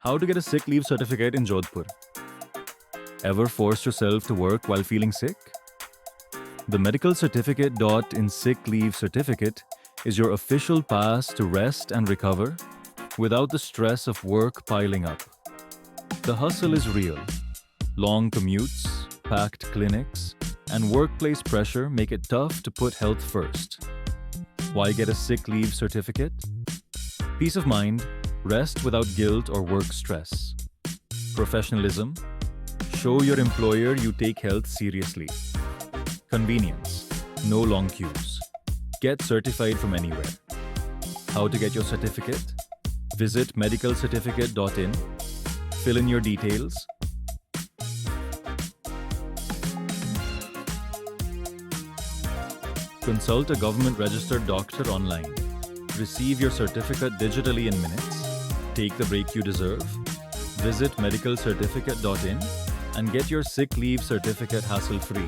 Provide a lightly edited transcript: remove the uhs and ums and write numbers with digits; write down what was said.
How to get a sick leave certificate in Jodhpur? Ever forced yourself to work while feeling sick? The medical certificate in sick leave certificate is your official pass to rest and recover without the stress of work piling up. The hustle is real. Long commutes, packed clinics, and workplace pressure make it tough to put health first. Why get a sick leave certificate? Peace of mind, rest without guilt or work stress. Professionalism, show your employer you take health seriously. Convenience, no long queues. Get certified from anywhere. How to get your certificate? Visit medicalcertificate.in, fill in your details. Consult a government registered doctor online. Receive your certificate digitally in minutes. Take the break you deserve. Visit medicalcertificate.in and get your sick leave certificate hassle-free.